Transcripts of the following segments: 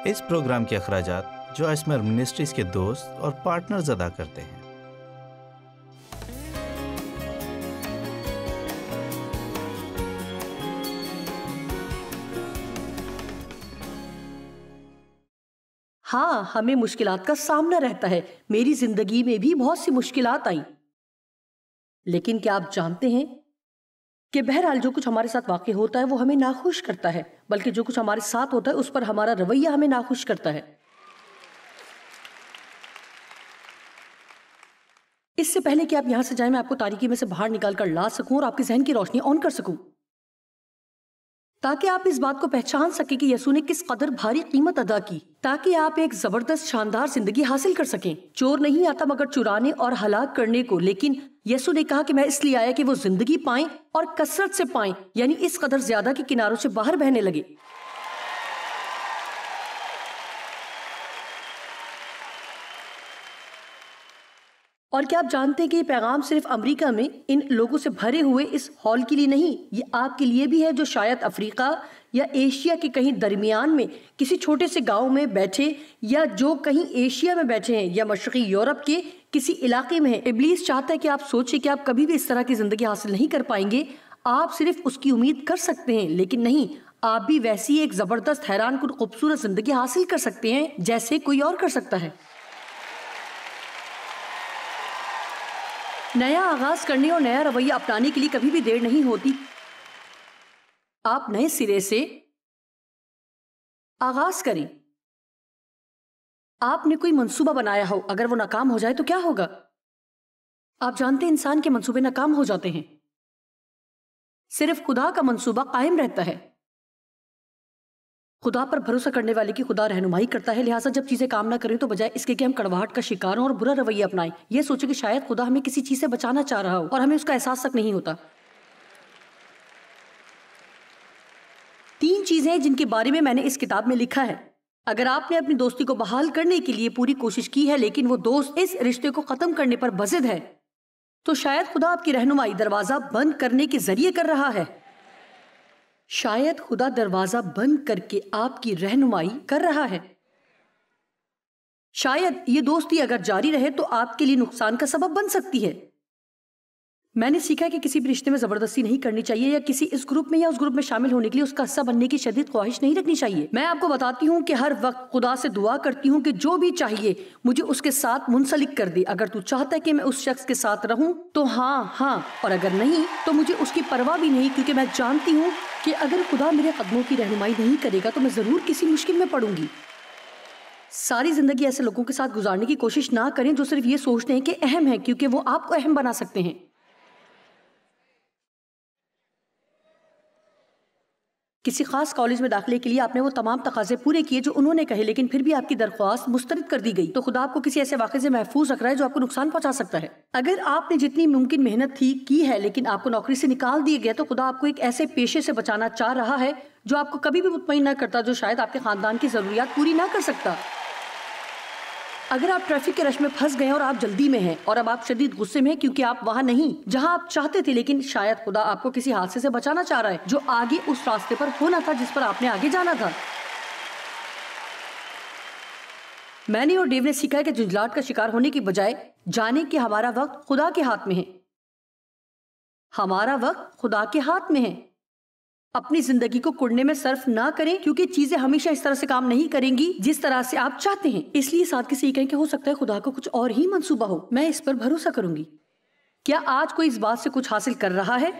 इस प्रोग्राम के अखराजात जो एस्मर मिनिस्ट्रीज के दोस्त और पार्टनर्स अदा करते हैं। हाँ, हमें मुश्किलात का सामना रहता है। मेरी जिंदगी में भी बहुत सी मुश्किलात आई, लेकिन क्या आप जानते हैं कि बहरहाल जो कुछ हमारे साथ वाकई होता है वो हमें नाखुश करता है, बल्कि जो कुछ हमारे साथ होता है उस पर हमारा रवैया हमें नाखुश करता है। इससे पहले कि आप यहां से जाएं, मैं आपको तारीकी में से बाहर निकाल कर ला सकूं और आपके जहन की रोशनी ऑन कर सकूं, ताकि आप इस बात को पहचान सके कि यसू ने किस कदर भारी कीमत अदा की, ताकि आप एक जबरदस्त शानदार जिंदगी हासिल कर सकें। चोर नहीं आता मगर चुराने और हलाक करने को, लेकिन यसू ने कहा कि मैं इसलिए आया कि वो जिंदगी पाएं और कसरत से पाएं, यानी इस कदर ज्यादा कि किनारों से बाहर बहने लगे। और क्या आप जानते हैं कि ये पैगाम सिर्फ अमेरिका में इन लोगों से भरे हुए इस हॉल के लिए नहीं, ये आपके लिए भी है जो शायद अफ्रीका या एशिया के कहीं दरमियान में किसी छोटे से गांव में बैठे, या जो कहीं एशिया में बैठे हैं, या मशरकी यूरोप के किसी इलाके में हैं। इब्लीस चाहता है कि आप सोचें कि आप कभी भी इस तरह की जिंदगी हासिल नहीं कर पाएंगे। आप सिर्फ उसकी उम्मीद कर सकते हैं, लेकिन नहीं, आप भी वैसी एक जबरदस्त हैरान कुन खूबसूरत जिंदगी हासिल कर सकते हैं जैसे कोई और कर सकता है। नया आगाज करने और नया रवैया अपनाने के लिए कभी भी देर नहीं होती। आप नए सिरे से आगाज करें। आपने कोई मंसूबा बनाया हो, अगर वो नाकाम हो जाए तो क्या होगा? आप जानते हैं इंसान के मंसूबे नाकाम हो जाते हैं, सिर्फ खुदा का मंसूबा कायम रहता है। खुदा पर भरोसा करने वाले की खुदा रहनुमाई करता है। लिहाजा जब चीजें काम ना करें तो बजाय इसके कि हम कड़वाहट का शिकार हों और बुरा रवैया अपनाएं, ये सोचे कि शायद खुदा हमें किसी चीज से बचाना चाह रहा हो और हमें उसका एहसास तक नहीं होता। 3 चीजें हैं जिनके बारे में मैंने इस किताब में लिखा है। अगर आपने अपनी दोस्ती को बहाल करने के लिए पूरी कोशिश की है, लेकिन वो दोस्त इस रिश्ते को खत्म करने पर बज़िद है, तो शायद खुदा आपकी रहनुमाई दरवाजा बंद करने के जरिए कर रहा है। शायद खुदा दरवाजा बंद करके आपकी रहनुमाई कर रहा है। शायद ये दोस्ती अगर जारी रहे तो आपके लिए नुकसान का सबब बन सकती है। मैंने सीखा कि किसी भी रिश्ते में जबरदस्ती नहीं करनी चाहिए, या किसी इस ग्रुप में या उस ग्रुप में शामिल होने के लिए उसका हिस्सा बनने की शदीद ख्वाहिश नहीं रखनी चाहिए। मैं आपको बताती हूँ कि हर वक्त खुदा से दुआ करती हूँ कि जो भी चाहिए मुझे उसके साथ मुंसलिक कर दे। अगर तू चाहता है कि मैं उस शख्स के साथ रहूं तो हाँ, और अगर नहीं तो मुझे उसकी परवाह भी नहीं, क्योंकि मैं जानती हूँ कि अगर खुदा मेरे कदमों की रहनुमाई नहीं करेगा तो मैं जरूर किसी मुश्किल में पड़ूंगी। सारी जिंदगी ऐसे लोगों के साथ गुजारने की कोशिश ना करें जो सिर्फ ये सोचते हैं कि अहम है, क्योंकि वो आपको अहम बना सकते हैं। किसी खास कॉलेज में दाखिले के लिए आपने वो तमाम तकाजे पूरे किए जो उन्होंने कहे, लेकिन फिर भी आपकी दरख्वास्त मुस्तरद कर दी गई, तो खुदा आपको किसी ऐसे वाक़े से महफूज रख रहा है जो आपको नुकसान पहुंचा सकता है। अगर आपने जितनी मुमकिन मेहनत की है लेकिन आपको नौकरी से निकाल दिया गया, तो खुदा आपको एक ऐसे पेशे से बचाना चाह रहा है जो आपको कभी भी मुतमईन न करता, जो शायद आपके खानदान की जरूरियात पूरी ना कर सकता। अगर आप ट्रैफिक के रश में फंस गए और आप जल्दी में हैं और अब आप शदीद गुस्से में हैं क्योंकि आप वहां नहीं जहां आप चाहते थे, लेकिन शायद खुदा आपको किसी हादसे से बचाना चाह रहा है जो आगे उस रास्ते पर होना था जिस पर आपने आगे जाना था। मैंने और डेव ने सीखा है कि झुंझलाहट का शिकार होने की बजाय जाने कि हमारा वक्त खुदा के हाथ में है। हमारा वक्त खुदा के हाथ में है। अपनी जिंदगी को कुड़ने में सर्फ ना करें, क्योंकि चीजें हमेशा इस तरह से काम नहीं करेंगी जिस तरह से आप चाहते हैं। इसलिए सादगी से कहें कि हो सकता है खुदा को कुछ और ही मंसूबा हो। मैं इस पर भरोसा करूंगी। क्या आज कोई इस बात से कुछ हासिल कर रहा है?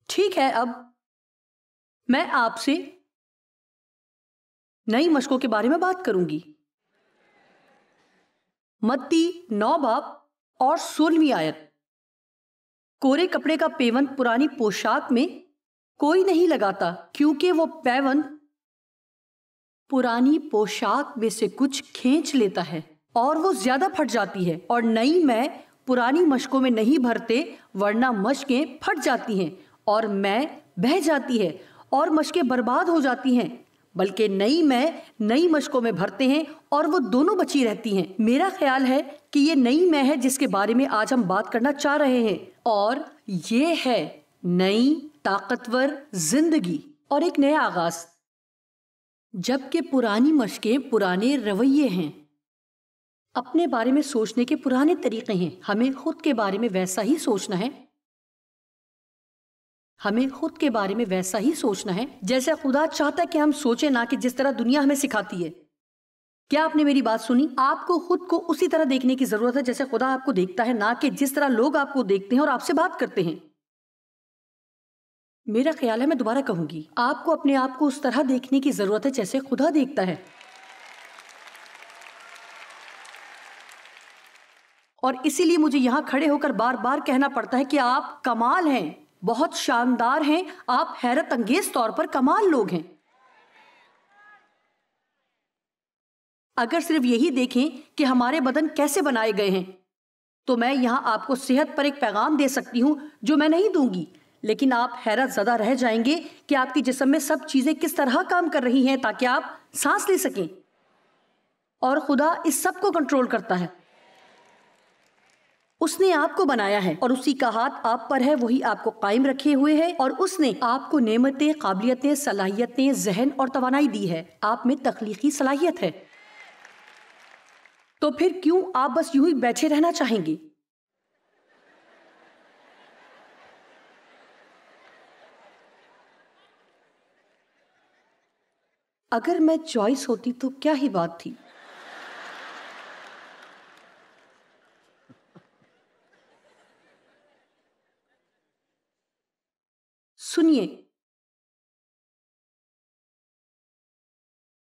ठीक है, अब मैं आपसे नई मशकों के बारे में बात करूंगी। मत्ती 9 बाब और 16वीं आयत। कोरे कपड़े का पेवंद पुरानी पोशाक में कोई नहीं लगाता, क्योंकि वो पेवंद पुरानी पोशाक में से कुछ खींच लेता है और वो ज्यादा फट जाती है, और नई मैं पुरानी मशकों में नहीं भरते, वरना मशकें फट जाती हैं और मैं बह जाती है और मशकें बर्बाद हो जाती हैं। बल्कि नई मैं नई मशकों में भरते हैं और वो दोनों बची रहती हैं। मेरा ख्याल है कि ये नई मैं है जिसके बारे में आज हम बात करना चाह रहे हैं, और ये है नई ताकतवर जिंदगी और एक नया आगाज। जबकि पुरानी मशकें पुराने रवैये हैं, अपने बारे में सोचने के पुराने तरीके हैं। हमें खुद के बारे में वैसा ही सोचना है, हमें खुद के बारे में वैसा ही सोचना है जैसे खुदा चाहता है कि हम सोचें, ना कि जिस तरह दुनिया हमें सिखाती है। क्या आपने मेरी बात सुनी? आपको खुद को उसी तरह देखने की जरूरत है जैसे खुदा आपको देखता है, ना कि जिस तरह लोग आपको देखते हैं और आपसे बात करते हैं। मेरा ख्याल है, मैं दोबारा कहूंगी, आपको अपने आप को उस तरह देखने की जरूरत है जैसे खुदा देखता है। और इसीलिए मुझे यहां खड़े होकर बार बार कहना पड़ता है कि आप कमाल हैं, बहुत शानदार हैं, आप हैरत अंगेज तौर पर कमाल लोग हैं। अगर सिर्फ यही देखें कि हमारे बदन कैसे बनाए गए हैं, तो मैं यहां आपको सेहत पर एक पैगाम दे सकती हूं जो मैं नहीं दूंगी, लेकिन आप हैरत ज़दा रह जाएंगे कि आपके जिस्म में सब चीजें किस तरह काम कर रही हैं ताकि आप सांस ले सकें। और खुदा इस सब को कंट्रोल करता है। उसने आपको बनाया है और उसी का हाथ आप पर है, वही आपको कायम रखे हुए है और उसने आपको नेमतें, काबिलियतें, सलाहियतें, जहन और तवानाई दी है। आप में तख्लीकी सलाहियत है। तो फिर क्यों आप बस यूं ही बैठे रहना चाहेंगे? अगर मैं चॉइस होती तो क्या ही बात थी। सुनिए,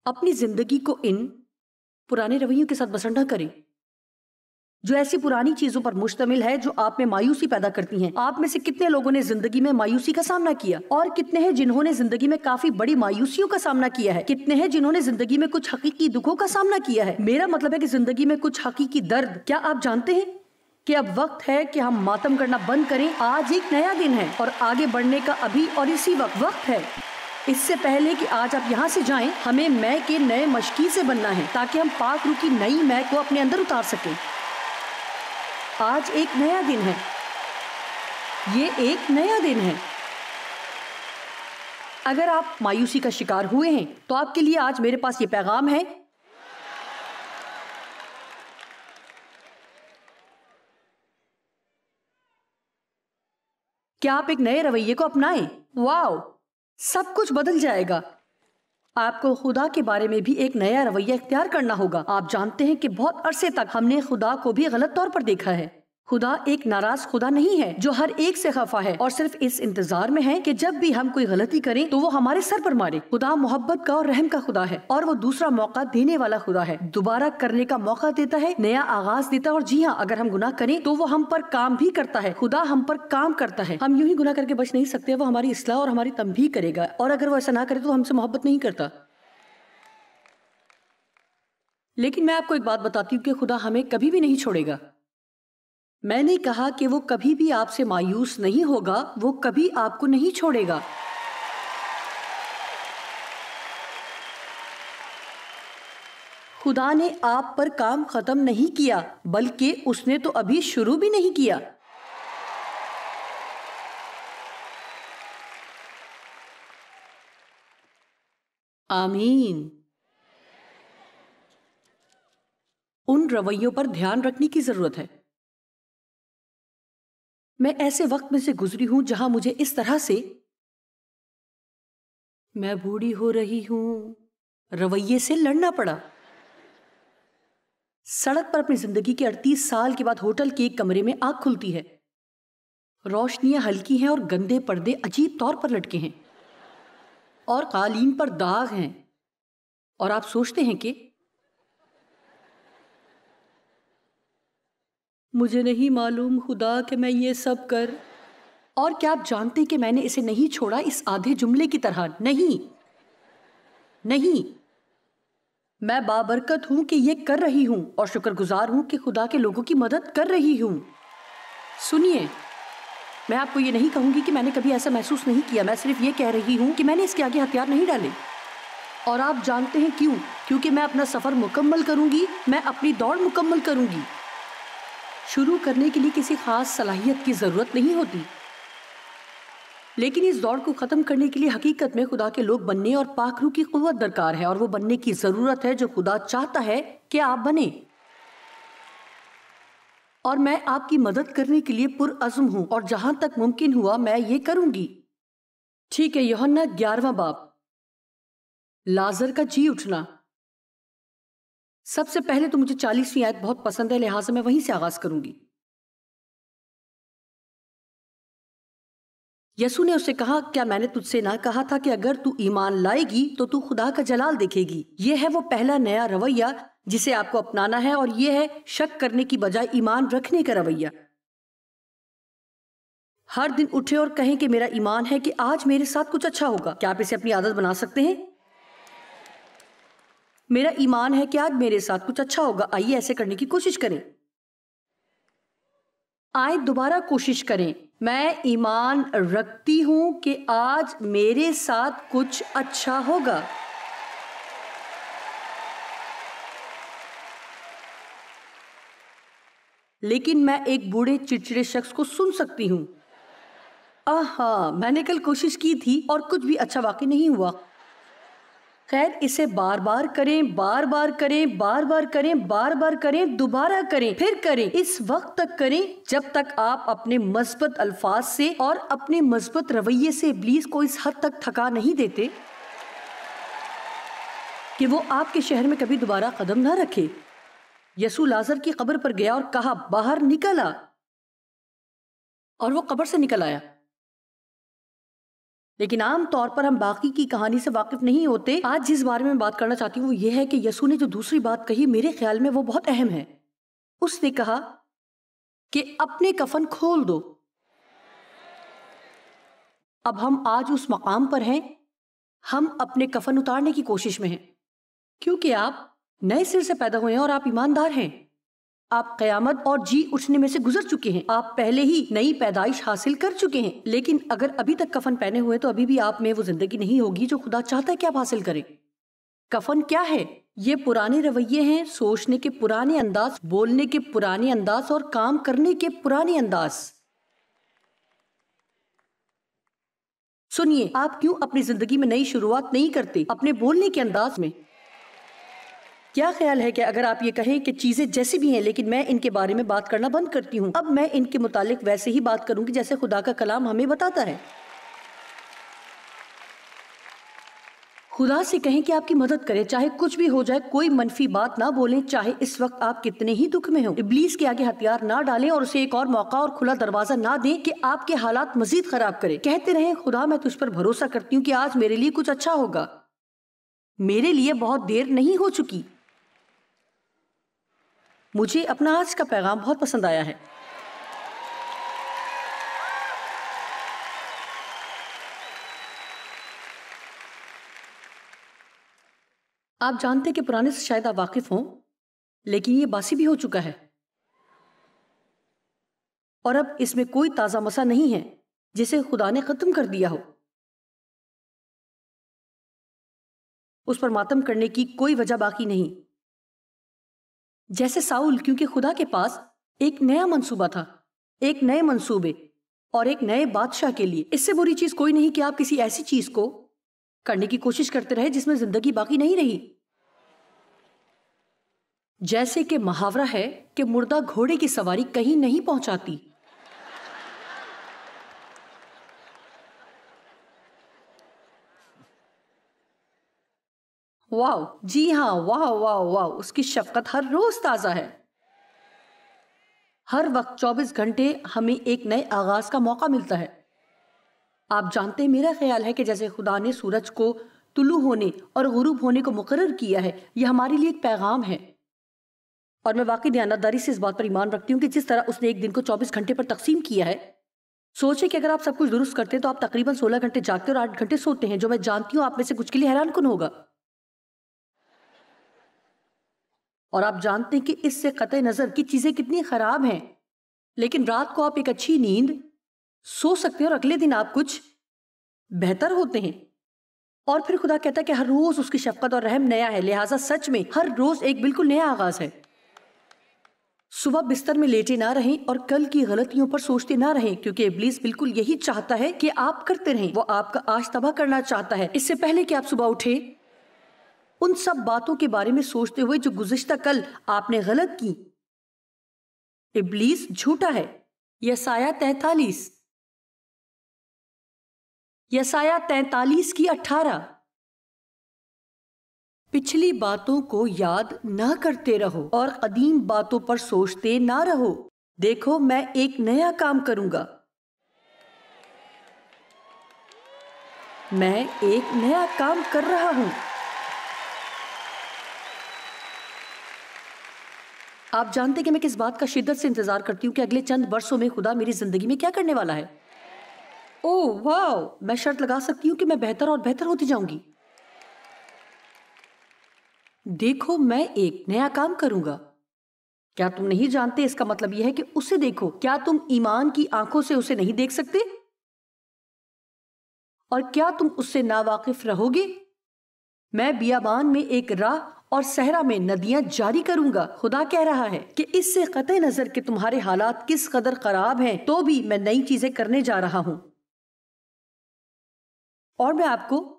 अपनी जिंदगी को इन पुराने रवैयों के साथ बसर न करें जो ऐसी पुरानी चीजों पर मुश्तमिल है जो आप में मायूसी पैदा करती हैं। आप में से कितने लोगों ने जिंदगी में मायूसी का सामना किया, और कितने हैं जिन्होंने जिंदगी में काफी बड़ी मायूसियों का सामना किया है? कितने हैं जिन्होंने जिंदगी में कुछ हकीकी दुखों का सामना किया है? मेरा मतलब है कि जिंदगी में कुछ हकीकी दर्द। क्या आप जानते हैं कि अब वक्त है कि हम मातम करना बंद करें? आज एक नया दिन है और आगे बढ़ने का अभी और इसी वक्त है। इससे पहले कि आज आप यहाँ से जाएं, हमें मैं के नए मशकी से बनना है ताकि हम पाक रूह की नई मैं को अपने अंदर उतार सकें। आज एक नया दिन है, ये एक नया दिन है। अगर आप मायूसी का शिकार हुए हैं तो आपके लिए आज मेरे पास ये पैगाम है। क्या आप एक नए रवैये को अपनाएं? वाओ, सब कुछ बदल जाएगा। आपको खुदा के बारे में भी एक नया रवैया इख्तियार करना होगा। आप जानते हैं कि बहुत अरसे तक हमने खुदा को भी गलत तौर पर देखा है। खुदा एक नाराज खुदा नहीं है जो हर एक से खफा है और सिर्फ इस इंतजार में है कि जब भी हम कोई गलती करें तो वो हमारे सर पर मारे। खुदा मोहब्बत का और रहम का खुदा है और वो दूसरा मौका देने वाला खुदा है। दोबारा करने का मौका देता है, नया आगाज देता है। और जी हाँ, अगर हम गुनाह करें तो वो हम पर काम भी करता है। खुदा हम पर काम करता है। हम यूं ही गुनाह करके बच नहीं सकते। वो हमारी इस्लाह और हमारी तंबीह करेगा, और अगर वो ऐसा ना करे तो हमसे मोहब्बत नहीं करता। लेकिन मैं आपको एक बात बताती हूँ कि खुदा हमें कभी भी नहीं छोड़ेगा। मैंने कहा कि वो कभी भी आपसे मायूस नहीं होगा, वो कभी आपको नहीं छोड़ेगा। खुदा ने आप पर काम खत्म नहीं किया, बल्कि उसने तो अभी शुरू भी नहीं किया। आमीन। उन रवैयों पर ध्यान रखने की जरूरत है। मैं ऐसे वक्त में से गुजरी हूं जहां मुझे इस तरह से मैं बूढ़ी हो रही हूं रवैये से लड़ना पड़ा। सड़क पर अपनी जिंदगी के 38 साल के बाद होटल के एक कमरे में आग खुलती है। रोशनियां हल्की हैं और गंदे पर्दे अजीब तौर पर लटके हैं और कालीन पर दाग हैं, और आप सोचते हैं कि मुझे नहीं मालूम खुदा कि मैं ये सब कर। और क्या आप जानते हैं कि मैंने इसे नहीं छोड़ा इस आधे जुमले की तरह? नहीं नहीं, मैं बाबरकत हूं कि ये कर रही हूं और शुक्रगुजार हूं कि खुदा के लोगों की मदद कर रही हूं। सुनिए, मैं आपको ये नहीं कहूंगी कि मैंने कभी ऐसा महसूस नहीं किया। मैं सिर्फ ये कह रही हूं कि मैंने इसके आगे हथियार नहीं डाले। और आप जानते हैं क्यों? क्योंकि मैं अपना सफर मुकम्मल करूंगी, मैं अपनी दौड़ मुकम्मल करूंगी। शुरू करने के लिए किसी खास सलाहियत की जरूरत नहीं होती। लेकिन इस दौड़ को खत्म करने के लिए हकीकत में खुदा के लोग बनने और पाक रूह की कुव्वत दरकार है, और वो बनने की जरूरत है जो खुदा चाहता है कि आप बने। और मैं आपकी मदद करने के लिए पुरअज़्म हूं, और जहां तक मुमकिन हुआ मैं ये करूंगी। ठीक है, यूहन्ना 11वां बाब, लाजर का जी उठना। सबसे पहले तो मुझे 40वीं आयत बहुत पसंद है, लिहाजा मैं वहीं से आगाज करूंगी। यसू ने उससे कहा, क्या मैंने तुझसे ना कहा था कि अगर तू ईमान लाएगी तो तू खुदा का जलाल देखेगी। यह है वो पहला नया रवैया जिसे आपको अपनाना है, और यह है शक करने की बजाय ईमान रखने का रवैया। हर दिन उठे और कहें कि मेरा ईमान है कि आज मेरे साथ कुछ अच्छा होगा। क्या आप इसे अपनी आदत बना सकते हैं? मेरा ईमान है कि आज मेरे साथ कुछ अच्छा होगा। आइए ऐसे करने की कोशिश करें। आए दोबारा कोशिश करें। मैं ईमान रखती हूं कि आज मेरे साथ कुछ अच्छा होगा। लेकिन मैं एक बूढ़े चिड़चिड़े शख्स को सुन सकती हूं। आहा, मैंने कल कोशिश की थी और कुछ भी अच्छा वाकई नहीं हुआ। खैर, इसे बार बार करें, बार बार करें, बार बार करें, बार बार करें, दोबारा करें, फिर करें, इस वक्त तक करें जब तक आप अपने मजबूत अल्फाज से और अपने मजबूत रवैये से इब्लीस को इस हद तक थका नहीं देते कि वो आपके शहर में कभी दोबारा कदम ना रखे। यसू लाजर की कब्र पर गया और कहा, बाहर निकल आ, और वो कब्र से निकल आया। लेकिन आम तौर पर हम बाकी की कहानी से वाकिफ नहीं होते। आज जिस बारे में बात करना चाहती हूँ वो ये है कि यसू ने जो दूसरी बात कही, मेरे ख्याल में वो बहुत अहम है। उसने कहा कि अपने कफन खोल दो। अब हम आज उस मकाम पर हैं, हम अपने कफन उतारने की कोशिश में हैं, क्योंकि आप नए सिर से पैदा हुए हैं और आप ईमानदार हैं। आप कयामत और जी उठने में से गुजर चुके हैं। आप पहले ही नई पैदाइश हासिल कर चुके हैं। लेकिन अगर अभी तक कफन पहने हुए तो अभी भी आप में वो जिंदगी नहीं होगी जो खुदा चाहता है कि आप हासिल करें। कफन क्या है? ये पुराने रवैये हैं, सोचने के पुराने अंदाज, बोलने के पुराने अंदाज और काम करने के पुराने अंदाज। सुनिए, आप क्यों अपनी जिंदगी में नई शुरुआत नहीं करते अपने बोलने के अंदाज में? क्या ख्याल है कि अगर आप ये कहें कि चीजें जैसी भी हैं लेकिन मैं इनके बारे में बात करना बंद करती हूं, अब मैं इनके मुतालिक वैसे ही बात करूंगी जैसे खुदा का कलाम हमें बताता है। खुदा से कहें कि आपकी मदद करे, चाहे कुछ भी हो जाए, कोई मनफी बात ना बोलें, चाहे इस वक्त आप कितने ही दुख में हो। इब्लीस के आगे हथियार ना डालें और उसे एक और मौका और खुला दरवाजा ना दें कि आपके हालात मजीद खराब करे। कहते रहें, खुदा मैं तुझ पर भरोसा करती हूँ कि आज मेरे लिए कुछ अच्छा होगा। मेरे लिए बहुत देर नहीं हो चुकी। मुझे अपना आज का पैगाम बहुत पसंद आया है। आप जानते कि पुराने से शायद आप वाकिफ हों, लेकिन ये बासी भी हो चुका है और अब इसमें कोई ताजा मसा नहीं है जिसे खुदा ने खत्म कर दिया हो। उस पर मातम करने की कोई वजह बाकी नहीं। जैसे साउल, क्योंकि खुदा के पास एक नया मंसूबा था, एक नए मंसूबे और एक नए बादशाह के लिए। इससे बुरी चीज कोई नहीं कि आप किसी ऐसी चीज को करने की कोशिश करते रहे जिसमें जिंदगी बाकी नहीं रही। जैसे कि मुहावरा है कि मुर्दा घोड़े की सवारी कहीं नहीं पहुंचाती। वाह, जी हाँ, वाह वाह वाह, उसकी शफकत हर रोज ताजा है। हर वक्त 24 घंटे हमें एक नए आगाज का मौका मिलता है। आप जानते हैं, मेरा ख्याल है कि जैसे खुदा ने सूरज को तुलू होने और गुरूब होने को मुकर्रर किया है, यह हमारे लिए एक पैगाम है। और मैं वाकई दयानतदारी से इस बात पर ईमान रखती हूँ कि जिस तरह उसने एक दिन को 24 घंटे पर तकसीम किया है, सोचे कि अगर आप सब कुछ दुरुस्त करते हैं तो आप तकरीबन 16 घंटे जागते और 8 घंटे सोते हैं, जो मैं जानती हूँ आप में से कुछ के लिए हैरानकुन होगा। और आप जानते हैं कि इससे कतई नजर की चीजें कितनी खराब हैं, लेकिन रात को आप एक अच्छी नींद सो सकते हैं और अगले दिन आप कुछ बेहतर होते हैं। और फिर खुदा कहता है कि हर रोज उसकी शफकत और रहम नया है, लिहाजा सच में हर रोज एक बिल्कुल नया आगाज है। सुबह बिस्तर में लेटे ना रहें और कल की गलतियों पर सोचते ना रहें, क्योंकि इब्लीस बिल्कुल यही चाहता है कि आप करते रहें। वो आपका आज तबाह करना चाहता है। इससे पहले कि आप सुबह उठे, उन सब बातों के बारे में सोचते हुए जो गुज़िश्ता कल आपने गलत की। इब्लीस झूठा है। यसाया 43 की 18। पिछली बातों को याद ना करते रहो और कदीम बातों पर सोचते ना रहो। देखो, मैं एक नया काम करूंगा। मैं एक नया काम कर रहा हूं। आप जानते कि मैं किस बात का शिद्दत से इंतजार करती हूँ कि अगले चंद वर्षों में खुदा मेरी जिंदगी में क्या करने वाला है। ओह वाह, मैं शर्त लगा सकती हूँ कि मैं बेहतर और बेहतर होती जाऊंगी। देखो, मैं एक नया काम करूंगा। क्या तुम नहीं जानते? इसका मतलब यह है कि उसे देखो। क्या तुम ईमान की आंखों से उसे नहीं देख सकते? और क्या तुम उससे नावाकिफ रहोगे? मैं बियाबान में एक राह और सहरा में नदियां जारी करूंगा। खुदा कह रहा है कि इससे कतई नजर के तुम्हारे हालात किस कदर खराब हैं, तो भी मैं नई चीजें करने जा रहा हूं। और मैं आपको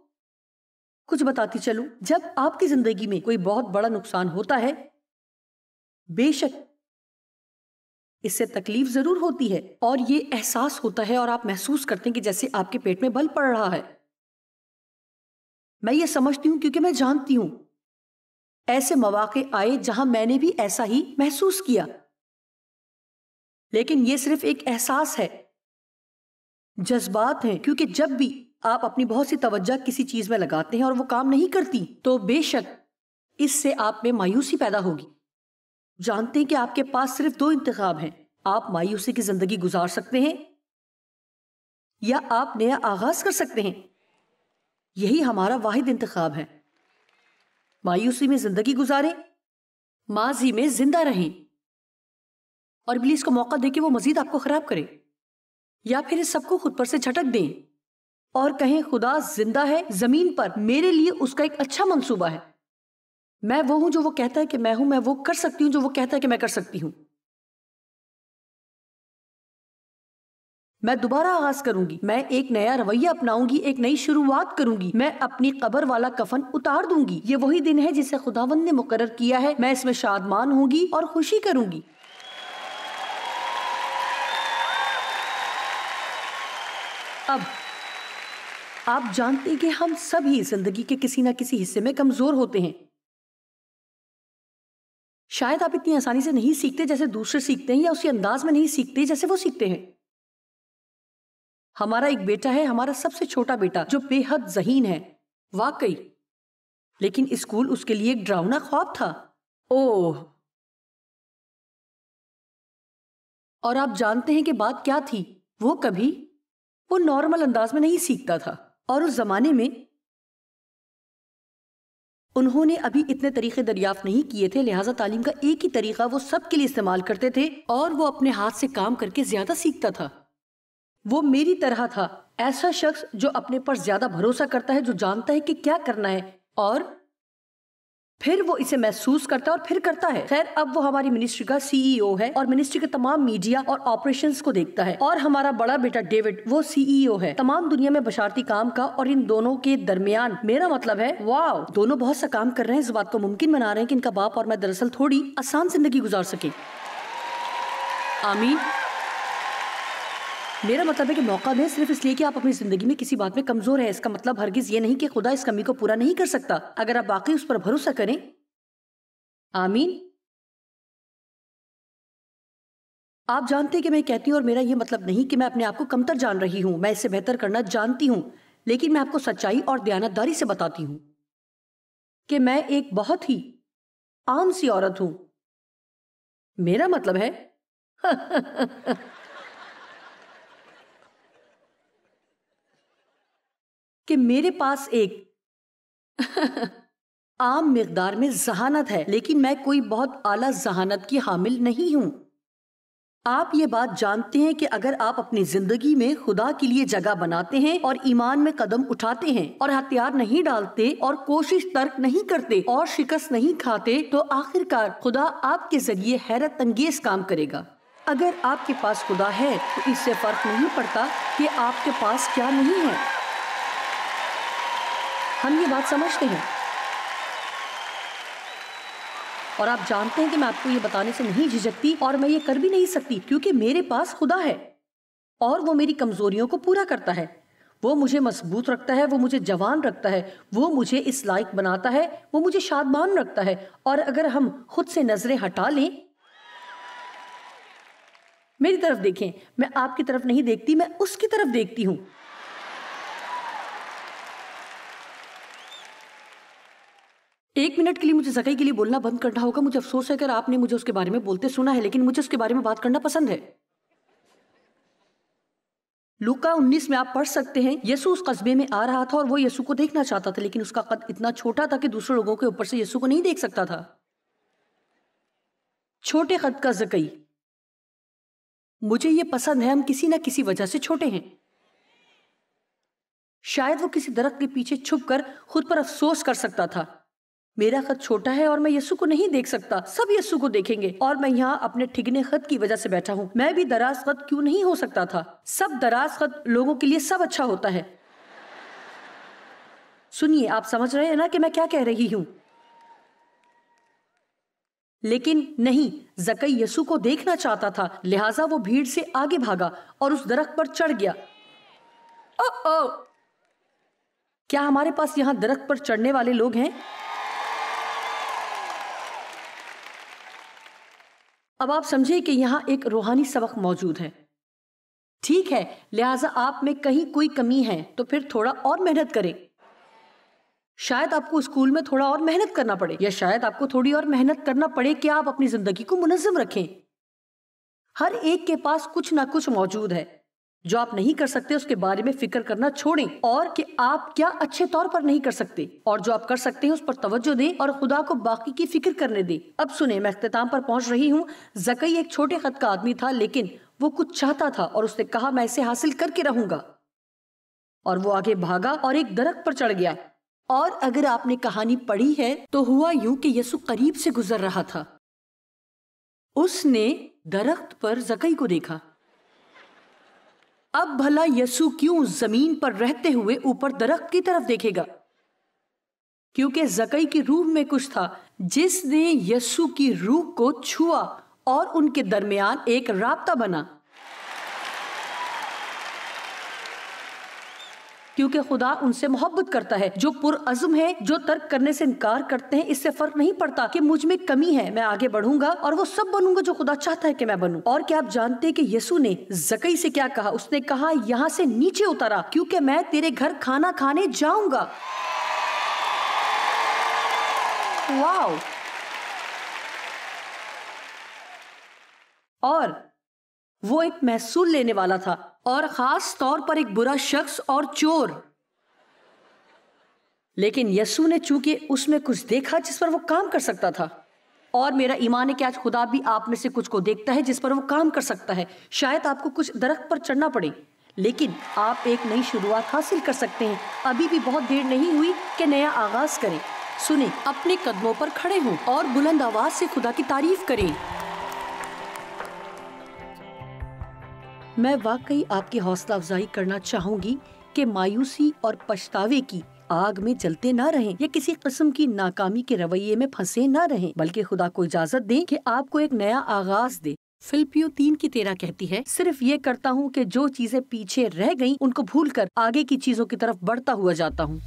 कुछ बताती चलूं, जब आपकी जिंदगी में कोई बहुत बड़ा नुकसान होता है, बेशक इससे तकलीफ जरूर होती है और ये एहसास होता है और आप महसूस करते हैं कि जैसे आपके पेट में बल पड़ रहा है। मैं ये समझती हूं क्योंकि मैं जानती हूं ऐसे मौके आए जहां मैंने भी ऐसा ही महसूस किया। लेकिन ये सिर्फ एक एहसास है, जज्बात हैं। क्योंकि जब भी आप अपनी बहुत सी तवज्जो किसी चीज में लगाते हैं और वो काम नहीं करती, तो बेशक इससे आप में मायूसी पैदा होगी। जानते हैं कि आपके पास सिर्फ 2 इंतखाब हैं। आप मायूसी की जिंदगी गुजार सकते हैं या आप नया आगाज कर सकते हैं। यही हमारा वाहिद इंतखाब है। मायूसी में जिंदगी गुजारें, माजी में जिंदा रहें और इब्लीस को मौका देके वो मजीद आपको खराब करे, या फिर इस सबको खुद पर से झटक दें और कहें खुदा जिंदा है, जमीन पर मेरे लिए उसका एक अच्छा मंसूबा है। मैं वो हूं जो वो कहता है कि मैं हूं, मैं वो कर सकती हूं जो वो कहता है कि मैं कर सकती हूं। मैं दोबारा आगाज करूंगी, मैं एक नया रवैया अपनाऊंगी, एक नई शुरुआत करूंगी। मैं अपनी कब्र वाला कफन उतार दूंगी। ये वही दिन है जिसे खुदावंद ने मुकर्रर किया है। मैं इसमें शादमान होंगी और खुशी करूंगी। अब आप जानते हैं कि हम सभी जिंदगी के किसी ना किसी हिस्से में कमजोर होते हैं। शायद आप इतनी आसानी से नहीं सीखते जैसे दूसरे सीखते हैं, या उसी अंदाज में नहीं सीखते जैसे वो सीखते हैं। हमारा एक बेटा है, हमारा सबसे छोटा बेटा, जो बेहद ज़हीन है वाकई, लेकिन स्कूल उसके लिए एक डरावना ख्वाब था। ओह, और आप जानते हैं कि बात क्या थी? वो नॉर्मल अंदाज में नहीं सीखता था। और उस जमाने में उन्होंने अभी इतने तरीके दरियाफ्त नहीं किए थे, लिहाजा तालीम का एक ही तरीका वो सबके लिए इस्तेमाल करते थे और वो अपने हाथ से काम करके ज्यादा सीखता था। वो मेरी तरह था, ऐसा शख्स जो अपने पर ज्यादा भरोसा करता है, जो जानता है कि क्या करना है और फिर वो इसे महसूस करता है और फिर करता है। खैर, अब वो हमारी मिनिस्ट्री का सीईओ है और मिनिस्ट्री के तमाम मीडिया और ऑपरेशंस को देखता है। और हमारा बड़ा बेटा डेविड, वो सीईओ है तमाम दुनिया में बशारती काम का। और इन दोनों के दरमियान, मेरा मतलब है, वाह, दोनों बहुत सा काम कर रहे हैं, इस बात को मुमकिन बना रहे हैं कि इनका बाप और मैं दरअसल थोड़ी आसान जिंदगी गुजार सके। आमीन। मेरा मतलब है कि मौका दें, सिर्फ इसलिए कि आप अपनी जिंदगी में किसी बात में कमजोर है। इसका मतलब हरगिज ये नहीं कि खुदा इस कमी को पूरा नहीं कर सकता, अगर आप वाकई उस पर भरोसा करें। आमीन। आप जानते हैं कि मैं कहती हूं, और मेरा ये मतलब नहीं कि मैं अपने आप को कमतर जान रही हूं, मैं इससे बेहतर करना जानती हूं, लेकिन मैं आपको सच्चाई और दयानतदारी से बताती हूं कि मैं एक बहुत ही आम सी औरत हूं। मेरा मतलब है कि मेरे पास एक आम मिकदार में जहानत है, लेकिन मैं कोई बहुत आला जहानत की हामिल नहीं हूं। आप ये बात जानते हैं कि अगर आप अपनी जिंदगी में खुदा के लिए जगह बनाते हैं और ईमान में कदम उठाते हैं और हथियार नहीं डालते और कोशिश तर्क नहीं करते और शिकस्त नहीं खाते, तो आखिरकार खुदा आपके जरिए हैरत अंगेज काम करेगा। अगर आपके पास खुदा है तो इससे फर्क नहीं पड़ता कि आपके पास क्या नहीं है। हम ये बात समझते हैं और आप जानते हैं कि मैं आपको ये बताने से नहीं झिझकती और मैं ये कर भी नहीं सकती, क्योंकि मेरे पास खुदा है और वो मेरी कमजोरियों को पूरा करता है। वो मुझे मजबूत रखता है, वो मुझे जवान रखता है, वो मुझे इस लायक बनाता है, वो मुझे शादबान रखता है। और अगर हम खुद से नजरें हटा लें, मेरी तरफ देखें, मैं आपकी तरफ नहीं देखती, मैं उसकी तरफ देखती हूं। एक मिनट के लिए मुझे ज़कई के लिए बोलना बंद करना होगा। मुझे अफसोस है अगर आपने मुझे उसके बारे में बोलते सुना है, लेकिन मुझे उसके बारे में बात करना पसंद है। लूका 19 में आप पढ़ सकते हैं, यीशु उस कस्बे में आ रहा था और वो यीशु को देखना चाहता था, लेकिन उसका कद इतना छोटा था कि दूसरे लोगों के ऊपर से यीशु को नहीं देख सकता था। छोटे कद का ज़कई। मुझे ये पसंद है, हम किसी न किसी वजह से छोटे हैं। शायद वो किसी दरख्त के पीछे छुपकर खुद पर अफसोस कर सकता था, मेरा खत छोटा है और मैं यीशु को नहीं देख सकता, सब यीशु को देखेंगे और मैं यहाँ अपने ठिगने खत की वजह से बैठा हूँ। मैं भी दराज खत क्यों नहीं हो सकता था? सब दराज खत लोगों के लिए सब अच्छा होता है। सुनिए, आप समझ रहे हैं ना कि मैं क्या कह रही हूँ? लेकिन नहीं, ज़कई यीशु को देखना चाहता था, लिहाजा वो भीड़ से आगे भागा और उस दरख्त पर चढ़ गया। ओ, क्या हमारे पास यहाँ दरख्त पर चढ़ने वाले लोग हैं? अब आप समझे कि यहाँ एक रूहानी सबक मौजूद है। ठीक है, लिहाजा आप में कहीं कोई कमी है तो फिर थोड़ा और मेहनत करें। शायद आपको स्कूल में थोड़ा और मेहनत करना पड़े, या शायद आपको थोड़ी और मेहनत करना पड़े कि आप अपनी जिंदगी को मुनज़्ज़म रखें। हर एक के पास कुछ ना कुछ मौजूद है। जो आप नहीं कर सकते उसके बारे में फिक्र करना छोड़ें और कि आप क्या अच्छे तौर पर नहीं कर सकते, और जो आप कर सकते हैं उस पर तवज्जो दें और खुदा को बाकी की फिक्र करने दें। अब सुने, मैं इख्तिताम पर पहुंच रही हूँ। ज़कई एक छोटे खत का आदमी था, लेकिन वो कुछ चाहता था और उसने कहा मैं इसे हासिल करके रहूंगा। और वो आगे भागा और एक दरख्त पर चढ़ गया। और अगर आपने कहानी पढ़ी है तो हुआ यूं कि यीशु करीब से गुजर रहा था। उसने दरख्त पर ज़कई को देखा। अब भला यीशु क्यों जमीन पर रहते हुए ऊपर दरख्त की तरफ देखेगा? क्योंकि ज़कई की रूह में कुछ था जिसने यीशु की रूह को छुआ और उनके दरमियान एक राब्ता बना। क्योंकि खुदा उनसे मोहब्बत करता है, जो पुरअज़्म है, जो तर्क करने से इनकार करते हैं। इससे फर्क नहीं पड़ता कि मुझ में कमी है, मैं आगे बढ़ूंगा और वो सब बनूंगा जो खुदा चाहता है कि मैं बनूं। और क्या आप जानते हैं कि यीशु ने ज़कई से क्या कहा? उसने कहा यहाँ से नीचे उतरा क्योंकि मैं तेरे घर खाना खाने जाऊंगा। वाओ! और वो एक महसूल लेने वाला था, और खास तौर पर एक बुरा शख्स और चोर। लेकिन यीशु ने चूंकि उसमें कुछ देखा जिस पर वो काम कर सकता था, और मेरा ईमान है कि आज खुदा भी आप में से कुछ को देखता है जिस पर वो काम कर सकता है। शायद आपको कुछ दरख्त पर चढ़ना पड़े, लेकिन आप एक नई शुरुआत हासिल कर सकते हैं। अभी भी बहुत देर नहीं हुई कि नया आगाज करें। सुने, अपने कदमों पर खड़े हों और बुलंद आवाज से खुदा की तारीफ करें। मैं वाकई आपकी हौसला अफजाई करना चाहूंगी कि मायूसी और पछतावे की आग में जलते ना रहें या किसी किस्म की नाकामी के रवैये में फंसे ना रहें, बल्कि खुदा को इजाजत दें कि आपको एक नया आगाज दे। फिलिपियों 3:13 कहती है, सिर्फ ये करता हूँ कि जो चीजें पीछे रह गईं उनको भूलकर आगे की चीजों की तरफ बढ़ता हुआ जाता हूँ।